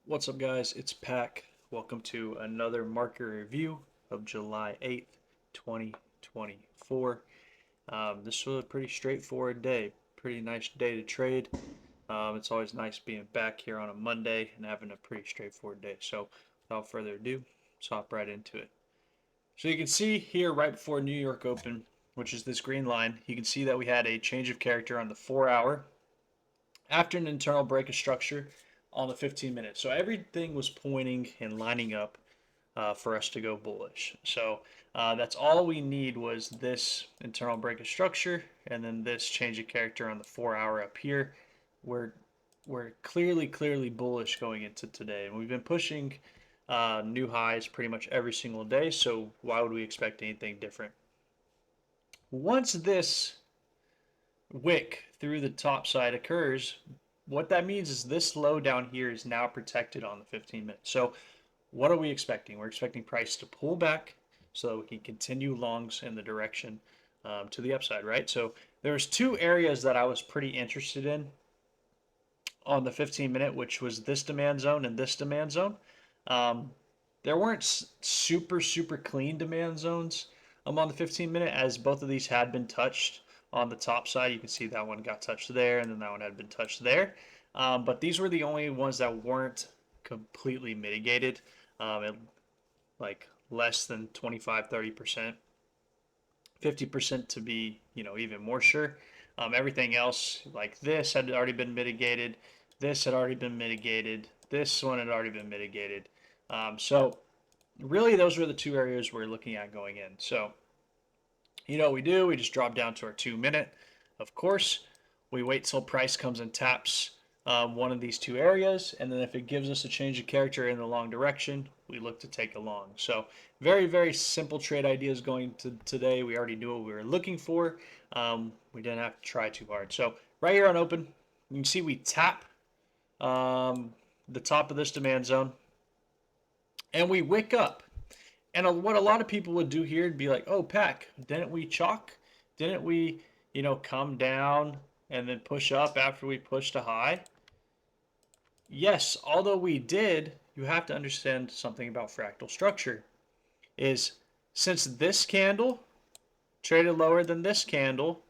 What's up, guys? It's Pac. Welcome to another market review of July 8th, 2024. This was a pretty straightforward day. Pretty nice day to trade. It's always nice being back here on a Monday and having a pretty straightforward day. So, without further ado, let's hop right into it. So, you can see here right before New York Open, which is this green line, you can see that we had a change of character on the 4 hour after an internal break of structure on the 15 minutes. So everything was pointing and lining up for us to go bullish. So that's all we need was this internal break of structure and then this change of character on the 4 hour up here. We're we're clearly bullish going into today, and we've been pushing new highs pretty much every single day. So why would we expect anything different? Once this wick through the top side occurs, what that means is this low down here is now protected on the 15 minutes. So what are we expecting? We're expecting price to pull back so that we can continue longs in the direction to the upside, right? So there's two areas that I was pretty interested in on the 15-minute, which was this demand zone and this demand zone. Um, there weren't super clean demand zones on the 15-minute, as both of these had been touched on the top side. You can see that one got touched there, and then that one had been touched there. But these were the only ones that weren't completely mitigated, like less than 25-30%, 50% to be even more sure. Everything else, like this, had already been mitigated. This had already been mitigated. This one had already been mitigated. So really, those were the two areas we're looking at going in. So what we do? We just drop down to our 2 minute. Of course, we wait till price comes and taps one of these two areas, and then if it gives us a change of character in the long direction, we look to take a long. So very simple trade ideas going to today. We already knew what we were looking for. We didn't have to try too hard. So right here on open, you can see we tap the top of this demand zone, and we wick up. And what a lot of people would do here would be like, oh, Pac, didn't we chalk? Didn't we, come down and then push up after we pushed a high? Yes, although we did, you have to understand something about fractal structure. Is since this candle traded lower than this candle,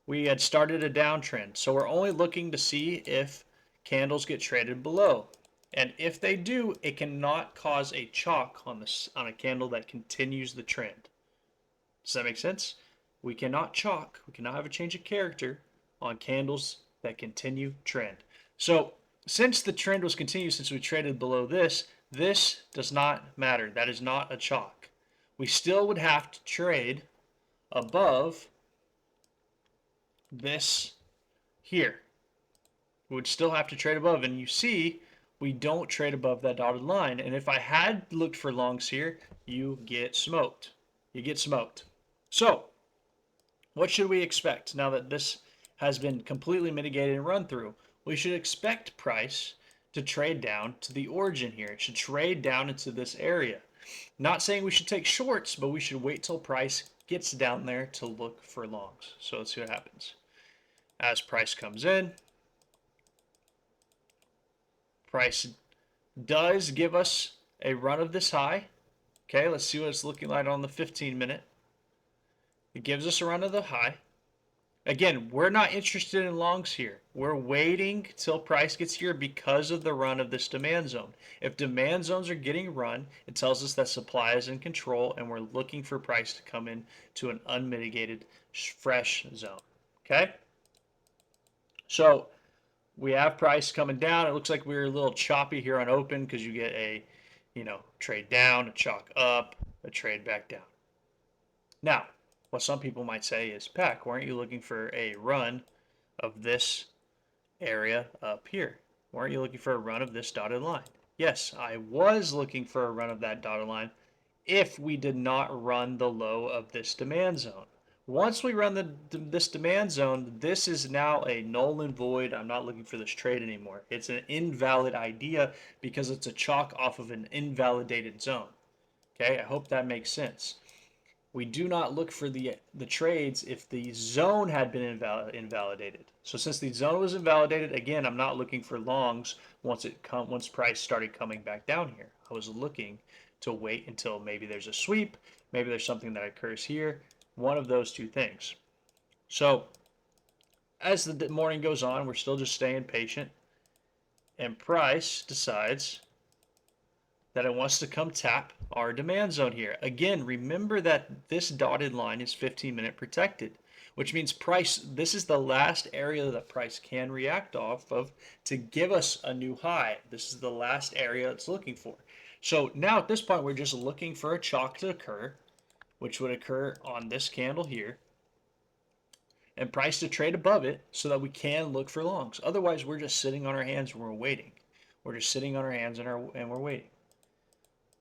we had started a downtrend. So we're only looking to see if candles get traded below. And if they do, it cannot cause a chalk on a candle that continues the trend. Does that make sense? We cannot chalk, we cannot have a change of character on candles that continue trend. So since the trend was continued, since we traded below this, this does not matter. That is not a chalk. We still would have to trade above this here. We would still have to trade above, and you see we don't trade above that dotted line. And if I had looked for longs here, you get smoked. You get smoked. So what should we expect now that this has been completely mitigated and run through? We should expect price to trade down to the origin here. It should trade down into this area. Not saying we should take shorts, but we should wait till price gets down there to look for longs. So let's see what happens. As price comes in, price does give us a run of this high. Okay, let's see what it's looking like on the 15-minute. It gives us a run of the high. Again, we're not interested in longs here. We're waiting till price gets here because of the run of this demand zone. If demand zones are getting run, it tells us that supply is in control, and we're looking for price to come in to an unmitigated, fresh zone. Okay? So we have price coming down. It looks like we're a little choppy here on open because you get a, trade down, a chalk up, a trade back down. Now, what some people might say is, Pac, weren't you looking for a run of this area up here? Weren't you looking for a run of this dotted line? Yes, I was looking for a run of that dotted line if we did not run the low of this demand zone. Once we run this demand zone, this is now a null and void. I'm not looking for this trade anymore. It's an invalid idea because it's a chalk off of an invalidated zone. Okay, I hope that makes sense. We do not look for the trades if the zone had been invalidated. So since the zone was invalidated, again, I'm not looking for longs once price started coming back down here. I was looking to wait until maybe there's a sweep, maybe there's something that occurs here, one of those two things. So as the morning goes on, we're still just staying patient, and price decides that it wants to come tap our demand zone here. Again, remember that this dotted line is 15-minute protected, which means price, this is the last area that price can react off of to give us a new high. This is the last area it's looking for. So now at this point, we're just looking for a chalk to occur, which would occur on this candle here, and price to trade above it so that we can look for longs. Otherwise, we're just sitting on our hands and we're waiting. We're just sitting on our hands and we're waiting.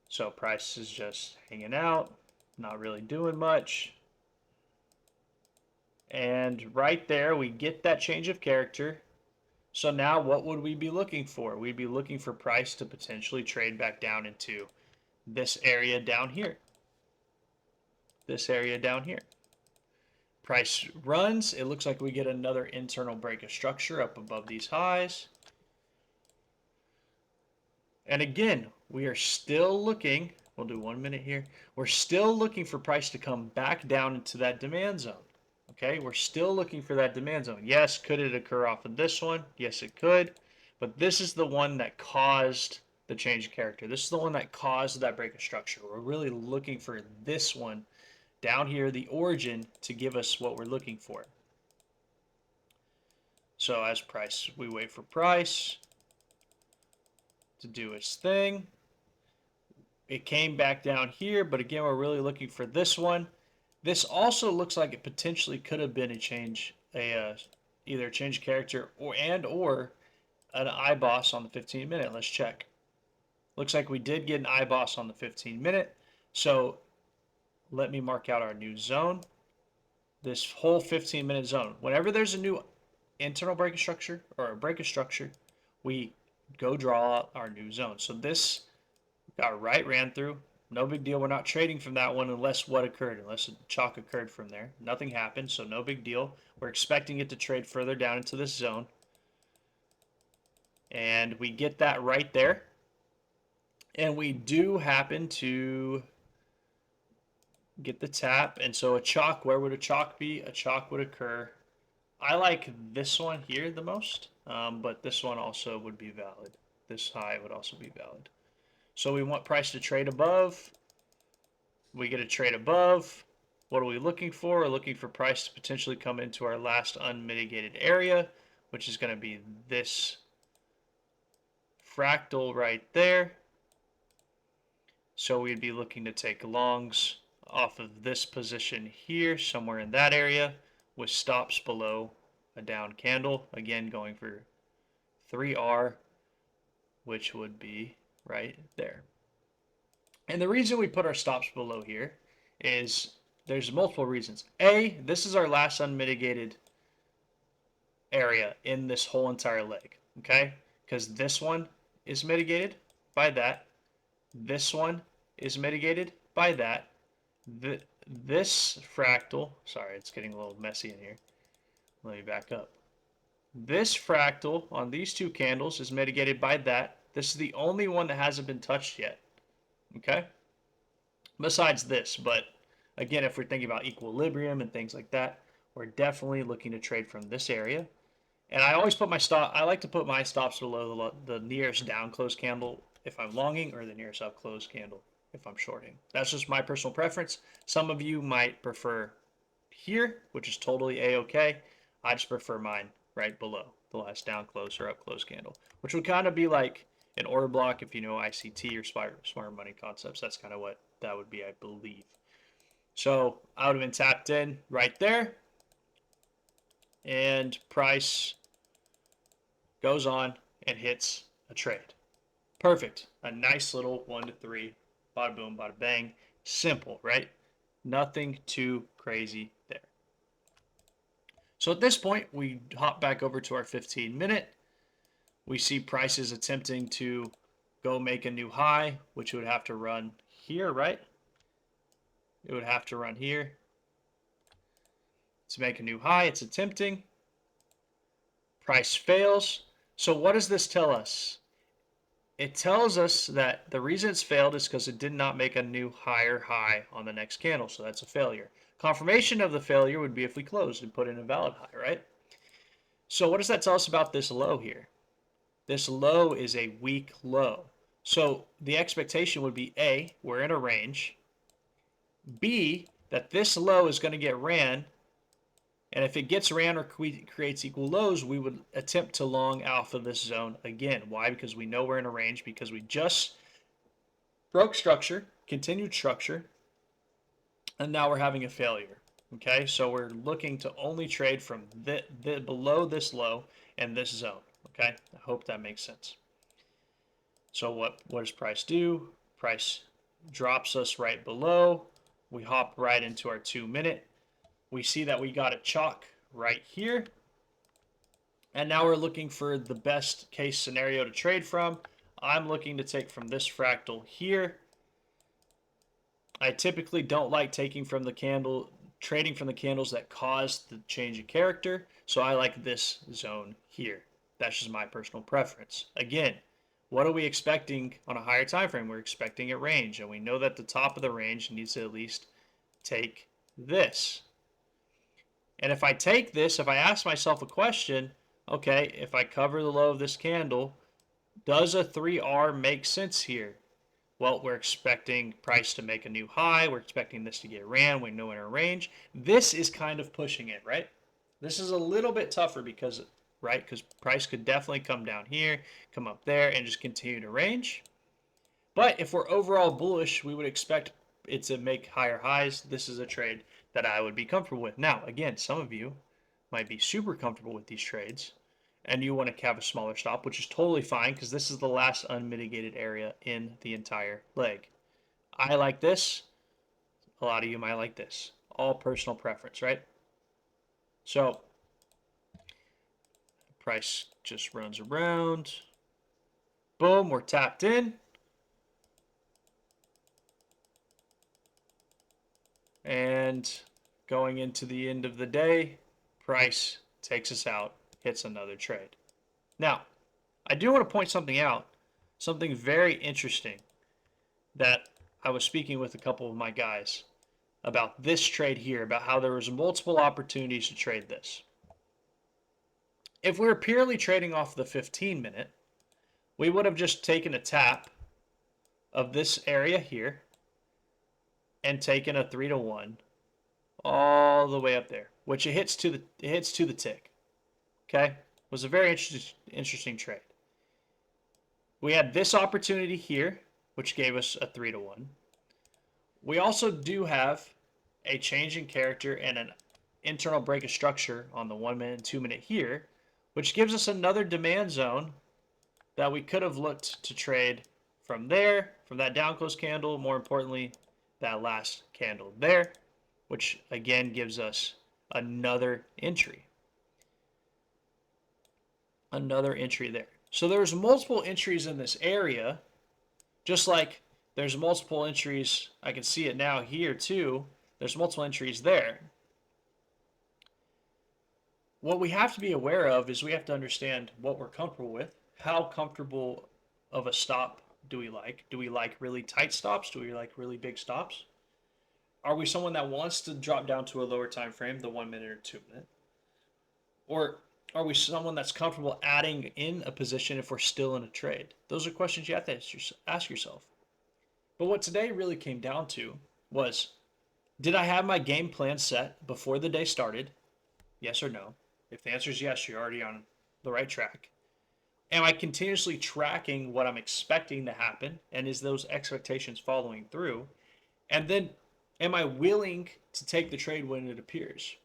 So price is just hanging out, not really doing much. And right there, we get that change of character. So now what would we be looking for? We'd be looking for price to potentially trade back down into this area down here. This area down here. Price runs. It looks like we get another internal break of structure up above these highs. And again, we are still looking, we'll do 1 minute here. We're still looking for price to come back down into that demand zone. Okay, we're still looking for that demand zone. Yes, could it occur off of this one? Yes, it could. But this is the one that caused the change of character. This is the one that caused that break of structure. We're really looking for this one down here, the origin, to give us what we're looking for. So as price, we wait for price to do its thing. It came back down here, but again, we're really looking for this one. This also looks like it potentially could have been either a change of character or an IBOS on the 15-minute. Let's check. Looks like we did get an IBOS on the 15-minute. So let me mark out our new zone. This whole 15-minute zone. Whenever there's a new internal break of structure or a break of structure, we go draw out our new zone. So this got ran through. No big deal. We're not trading from that one unless a chalk occurred from there. Nothing happened, so no big deal. We're expecting it to trade further down into this zone. And we get that right there. And we do happen to get the tap. And so a chalk, where would a chalk be? A chalk would occur. I like this one here the most, but this one also would be valid. This high would also be valid. So we want price to trade above. We get a trade above. What are we looking for? We're looking for price to potentially come into our last unmitigated area, which is going to be this fractal right there. So we'd be looking to take longs off of this position here, somewhere in that area, with stops below a down candle. Again, going for 3R, which would be right there. And the reason we put our stops below here is there's multiple reasons. A, this is our last unmitigated area in this whole entire leg, okay? Because this one is mitigated by that. This one is mitigated by that. This fractal, sorry, it's getting a little messy in here. Let me back up. This fractal on these two candles is mitigated by that. This is the only one that hasn't been touched yet. Okay? Besides this, but again, if we're thinking about equilibrium and things like that, we're definitely looking to trade from this area. And I always put my stop, I like to put my stops below the nearest down close candle if I'm longing, or the nearest up close candle if I'm shorting. That's just my personal preference. Some of you might prefer here, which is totally a-okay. I just prefer mine right below the last down close or up close candle, which would kind of be like an order block if you know ICT or smart money concepts. That's kind of what that would be, I believe. So I would have been tapped in right there, and price goes on and hits a trade. Perfect. A nice little 1 to 3, bada boom, bada bang. Simple, right? Nothing too crazy there. So at this point, we hop back over to our 15-minute. We see prices attempting to go make a new high, which would have to run here, right? it would have to run here to make a new high. It's attempting. Price fails. So what does this tell us? It tells us that the reason it's failed is because it did not make a new higher high on the next candle. So that's a failure. Confirmation of the failure would be if we closed and put in a valid high, right? So what does that tell us about this low here? This low is a weak low. So the expectation would be A, we're in a range. B, that this low is going to get ran. And if it gets ran or creates equal lows, we would attempt to long alpha this zone again. Why? Because we know we're in a range, because we just broke structure, continued structure, and now we're having a failure. Okay, so we're looking to only trade from below this low and this zone. Okay, I hope that makes sense. So what does price do? Price drops us right below. We hop right into our 2-minute. We see that we got a chalk right here. And now we're looking for the best case scenario to trade from. I'm looking to take from this fractal here. I typically don't like trading from the candles that cause the change of character. So I like this zone here. That's just my personal preference. Again, what are we expecting on a higher time frame? We're expecting a range, and we know that the top of the range needs to at least take this. And if I take this, if I ask myself a question, okay, if I cover the low of this candle, does a 3R make sense here? Well, we're expecting price to make a new high. We're expecting this to get ran. We know in our range. This is kind of pushing it, right? This is a little bit tougher because price could definitely come down here, come up there, and just continue to range. But if we're overall bullish, we would expect it to make higher highs. This is a trade that I would be comfortable with. Now, again, some of you might be super comfortable with these trades, and you want to have a smaller stop, which is totally fine because this is the last unmitigated area in the entire leg. I like this. A lot of you might like this. All personal preference, right? So price just runs around. Boom, we're tapped in. And going into the end of the day, price takes us out, hits another trade. Now, I do want to point something out, something very interesting that I was speaking with a couple of my guys about this trade here, about how there was multiple opportunities to trade this. If we were purely trading off the 15-minute, we would have just taken a tap of this area here and taken a 3-to-1 all the way up there, which it hits to the tick. Okay, it was a very interesting trade. We had this opportunity here, which gave us a 3-to-1. We also do have a change in character and an internal break of structure on the 1-minute and 2-minute here, which gives us another demand zone that we could have looked to trade from there, from that down close candle, more importantly, that last candle there, which again gives us another entry. Another entry there. So there's multiple entries in this area, just like there's multiple entries. I can see it now here too. There's multiple entries there. What we have to be aware of is we have to understand what we're comfortable with. How comfortable of a stop do we like? Do we like really tight stops? Do we like really big stops? Are we someone that wants to drop down to a lower time frame, the 1-minute or 2-minute? Or are we someone that's comfortable adding in a position if we're still in a trade? Those are questions you have to ask yourself. But what today really came down to was, did I have my game plan set before the day started? Yes or no? If the answer is yes, you're already on the right track. Am I continuously tracking what I'm expecting to happen? And is those expectations following through? And then am I willing to take the trade when it appears?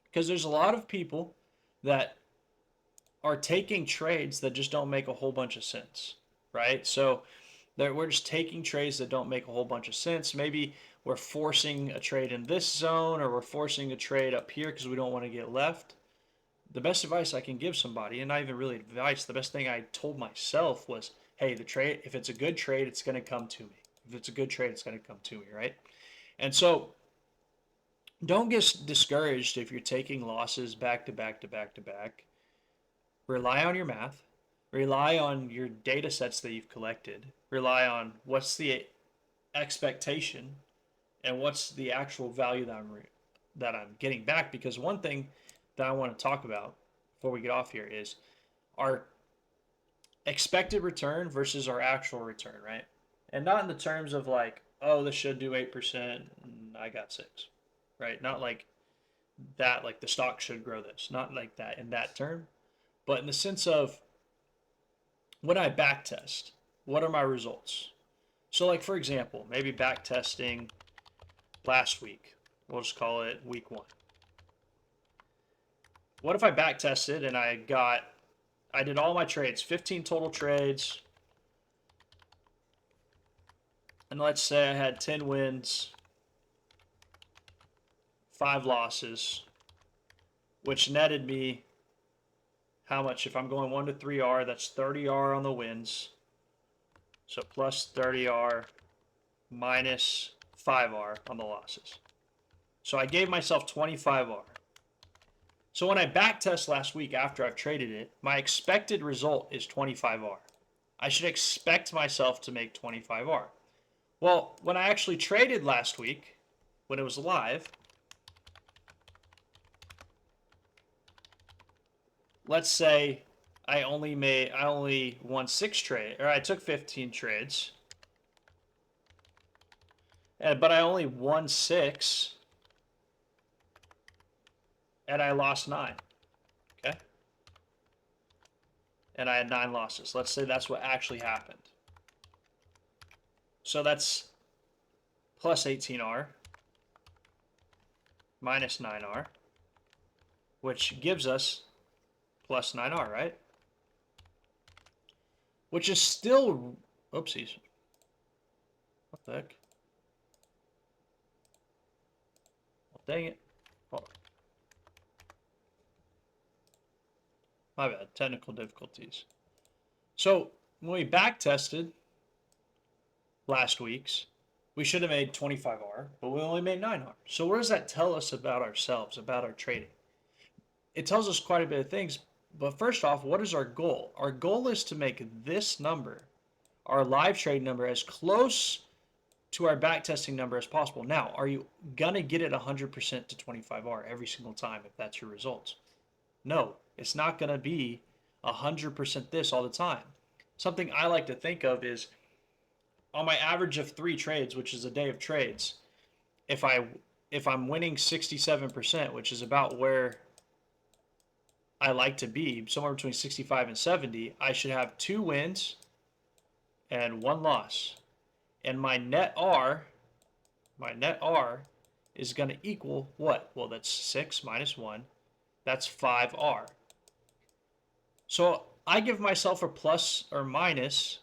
Because there's a lot of people that are taking trades that just don't make a whole bunch of sense, right? So we're just taking trades that don't make a whole bunch of sense. Maybe we're forcing a trade in this zone, or we're forcing a trade up here because we don't want to get left. The best advice I can give somebody, and not even really advice, the best thing I told myself was, hey, the trade, if it's a good trade, it's going to come to me. If it's a good trade, it's going to come to me, right? And so don't get discouraged if you're taking losses back to back to back to back. Rely on your math. Rely on your data sets that you've collected. Rely on what's the expectation and what's the actual value that I'm getting back. Because one thing that I want to talk about before we get off here is our expected return versus our actual return, right? And not in the terms of like, oh, this should do 8% and I got 6, right? Not like that, like the stock should grow this, not like that in that term, but in the sense of when I back test, what are my results? So like, for example, maybe back testing last week, we'll just call it week 1. What if I back tested and I did all my trades, 15 total trades, and let's say I had 10 wins, 5 losses, which netted me how much? If I'm going 1 to 3R, that's 30R on the wins. So plus 30R minus 5R on the losses. So I gave myself 25R. So when I back test last week after I've traded it, my expected result is 25R. I should expect myself to make 25R. Well, when I actually traded last week, when it was live, let's say I only won 6 trades, or I took 15 trades, but I only won 6, and I lost 9. Okay, and I had 9 losses. Let's say that's what actually happened. So that's plus 18R minus 9R, which gives us plus 9R, right? Which is still, oopsies. What the heck? Oh, dang it. Oh. My bad, technical difficulties. So when we back tested last week's, we should have made 25R, but we only made 9R. So what does that tell us about ourselves, about our trading? It tells us quite a bit of things, but first off, what is our goal? Our goal is to make this number, our live trade number, as close to our back testing number as possible. Now, are you gonna get it 100% to 25R every single time if that's your results? No, it's not gonna be 100% this all the time. Something I like to think of is on my average of 3 trades, which is a day of trades, if I'm winning 67%, which is about where I like to be, somewhere between 65 and 70, I should have 2 wins and 1 loss. And my net R is going to equal what? Well, that's 6 minus 1. That's 5R. So I give myself a plus or minus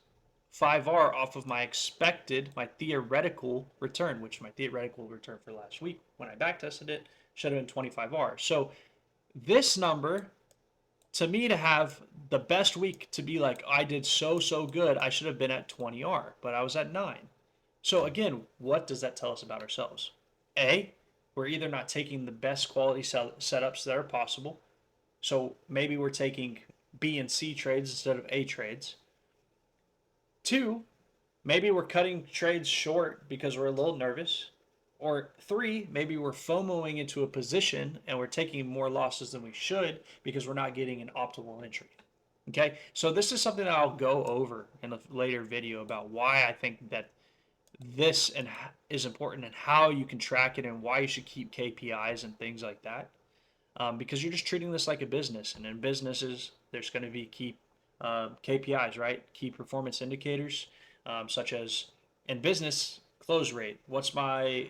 5R off of my expected, my theoretical return, which my theoretical return for last week when I backtested it should have been 25R. So this number, to me, to have the best week to be like, I did so good, I should have been at 20R, but I was at 9. So again, what does that tell us about ourselves? A, we're either not taking the best quality setups that are possible. So maybe we're taking B and C trades instead of A trades. 2, maybe we're cutting trades short because we're a little nervous. Or 3, maybe we're FOMOing into a position and we're taking more losses than we should because we're not getting an optimal entry. Okay, so this is something that I'll go over in a later video about why I think that this is important and how you can track it and why you should keep KPIs and things like that. Because you're just treating this like a business, and in businesses there's going to be key KPIs, right? Key performance indicators, such as in business, close rate. What's my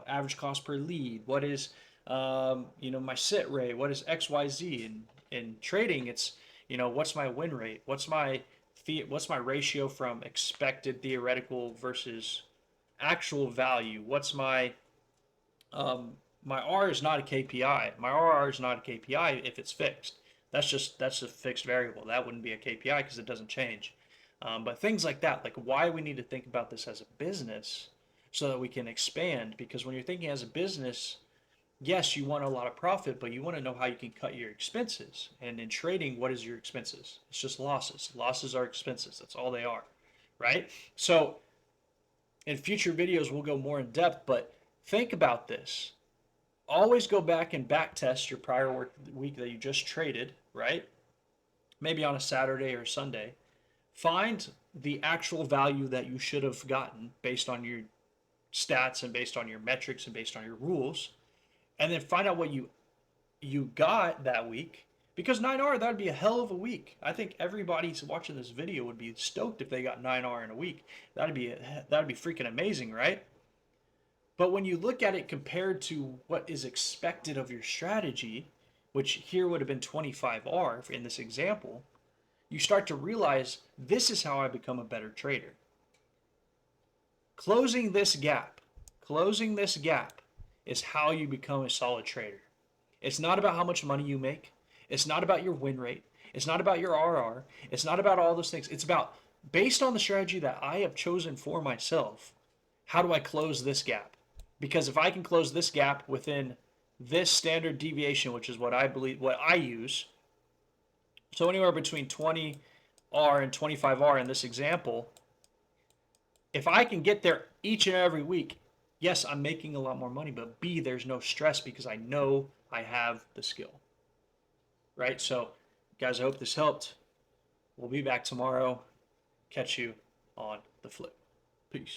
average cost per lead? What is my sit rate? What is XYZ? In trading, it's what's my win rate? What's my ratio from expected theoretical versus actual value? What's my R is not a KPI. My RR is not a KPI if it's fixed. That's a fixed variable. That wouldn't be a KPI because it doesn't change. But things like that, like why we need to think about this as a business, so that we can expand. Because when you're thinking as a business, yes, you want a lot of profit, but you want to know how you can cut your expenses. And in trading, what is your expenses? It's just losses. Losses are expenses. That's all they are, right? So in future videos, we'll go more in depth, but think about this. Always go back and back test your prior week that you just traded, right? Maybe on a Saturday or Sunday. Find the actual value that you should have gotten based on your stats and based on your metrics and based on your rules, and then find out what you got that week. Because 9R, that would be a hell of a week. I think everybody watching this video would be stoked if they got 9R in a week. That'd be freaking amazing, right? But when you look at it compared to what is expected of your strategy, which here would have been 25R in this example, you start to realize this is how I become a better trader. Closing this gap is how you become a solid trader. It's not about how much money you make. It's not about your win rate. It's not about your RR. It's not about all those things. It's about, based on the strategy that I have chosen for myself, how do I close this gap? Because if I can close this gap within this standard deviation, which is what I believe, what I use, so anywhere between 20R and 25R in this example, if I can get there each and every week, yes, I'm making a lot more money, but B, there's no stress because I know I have the skill, right? So, guys, I hope this helped. We'll be back tomorrow. Catch you on the flip. Peace.